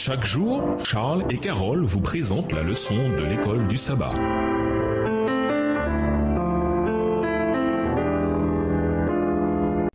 Chaque jour, Charles et Carole vous présentent la leçon de l'école du sabbat.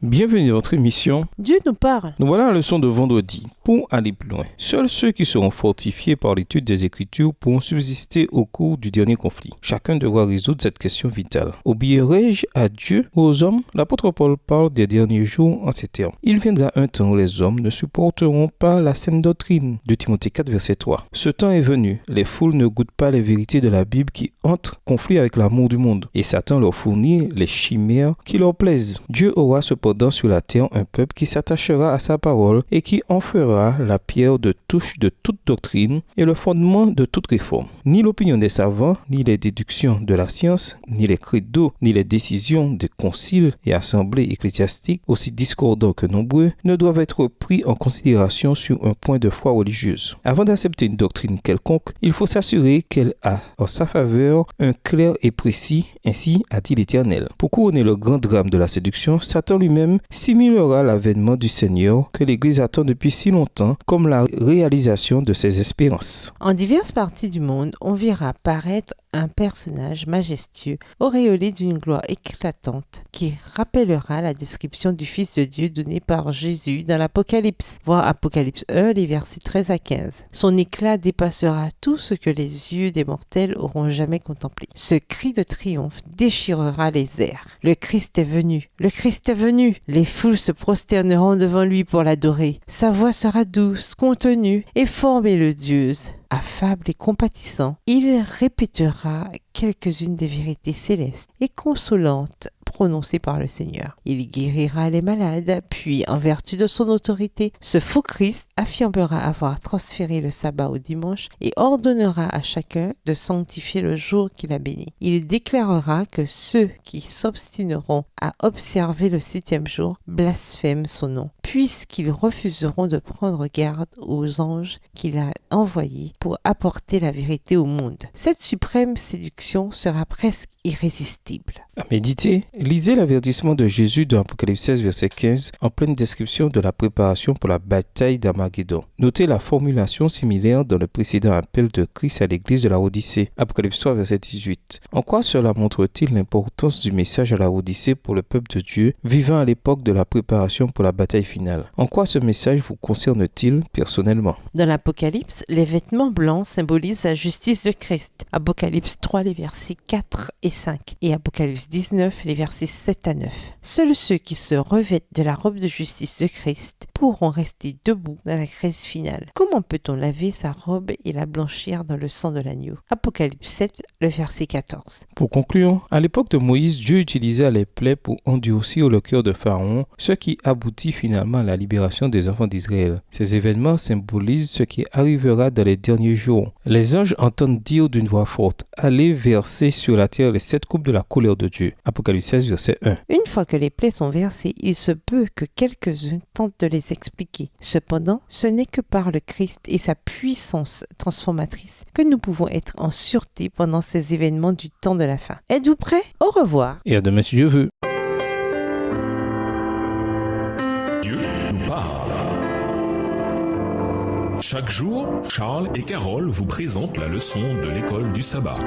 Bienvenue dans votre émission. Dieu nous parle. Nous voilà à la leçon de vendredi. Pour aller plus loin, seuls ceux qui seront fortifiés par l'étude des Écritures pourront subsister au cours du dernier conflit. Chacun devra résoudre cette question vitale. Obéirai-je à Dieu ou aux hommes? L'apôtre Paul parle des derniers jours en ces termes. Il viendra un temps où les hommes ne supporteront pas la saine doctrine. 2 Timothée 4, verset 3. Ce temps est venu. Les foules ne goûtent pas les vérités de la Bible qui entrent en conflit avec l'amour du monde. Et Satan leur fournit les chimères qui leur plaisent. Dieu aura cependant sur la terre un peuple qui s'attachera à sa parole et qui en fera la pierre de touche de toute doctrine et le fondement de toute réforme. Ni l'opinion des savants, ni les déductions de la science, ni les credos, ni les décisions des conciles et assemblées ecclésiastiques, aussi discordants que nombreux, ne doivent être pris en considération sur un point de foi religieuse. Avant d'accepter une doctrine quelconque, il faut s'assurer qu'elle a en sa faveur un clair et précis, ainsi a dit l'Éternel. Pour couronner le grand drame de la séduction, Satan lui-même simulera l'avènement du Seigneur que l'Église attend depuis si longtemps comme la réalisation de ses espérances. En diverses parties du monde, on verra apparaître un personnage majestueux, auréolé d'une gloire éclatante, qui rappellera la description du Fils de Dieu donnée par Jésus dans l'Apocalypse, voir Apocalypse 1, les versets 13 à 15. Son éclat dépassera tout ce que les yeux des mortels auront jamais contemplé. Ce cri de triomphe déchirera les airs. Le Christ est venu, le Christ est venu. Les foules se prosterneront devant lui pour l'adorer. Sa voix sera douce, contenue et fort mélodieuse. Affable et compatissant, il répétera quelques-unes des vérités célestes et consolantes prononcées par le Seigneur. Il guérira les malades, puis, en vertu de son autorité, ce faux Christ affirmera avoir transféré le sabbat au dimanche et ordonnera à chacun de sanctifier le jour qu'il a béni. Il déclarera que ceux qui s'obstineront à observer le 7e jour blasphèment son nom, puisqu'ils refuseront de prendre garde aux anges qu'il a envoyés pour apporter la vérité au monde. Cette suprême séduction sera presque irrésistible. À méditer, lisez l'avertissement de Jésus dans Apocalypse 16, verset 15, en pleine description de la préparation pour la bataille d'Armageddon. Notez la formulation similaire dans le précédent appel de Christ à l'église de la Odyssée, Apocalypse 3, verset 18. En quoi cela montre-t-il l'importance du message à la Odyssée pour le peuple de Dieu vivant à l'époque de la préparation pour la bataille finale? En quoi ce message vous concerne-t-il personnellement? Dans l'Apocalypse, les vêtements blancs symbolisent la justice de Christ. Apocalypse 3, les versets 4 et 5 et Apocalypse 19, les versets 7 à 9. Seuls ceux qui se revêtent de la robe de justice de Christ pourront rester debout dans la crise finale. Comment peut-on laver sa robe et la blanchir dans le sang de l'agneau? Apocalypse 7, le verset 14. Pour conclure, à l'époque de Moïse, Dieu utilisa les plaies pour endurcir le cœur de Pharaon, ce qui aboutit finalement à la libération des enfants d'Israël. Ces événements symbolisent ce qui arrivera dans les derniers jours. Les anges entendent dire d'une voix forte: « Allez verser sur la terre les 7 coupes de la colère de Dieu. » Apocalypse 16, verset 1. Une fois que les plaies sont versées, il se peut que quelques-uns tentent de les expliquer. Cependant, ce n'est que par le Christ et sa puissance transformatrice que nous pouvons être en sûreté pendant ces événements du temps de la fin. Êtes-vous prêts? Au revoir. Et à demain si Dieu veut. Dieu nous parle. Chaque jour, Charles et Carole vous présentent la leçon de l'école du sabbat.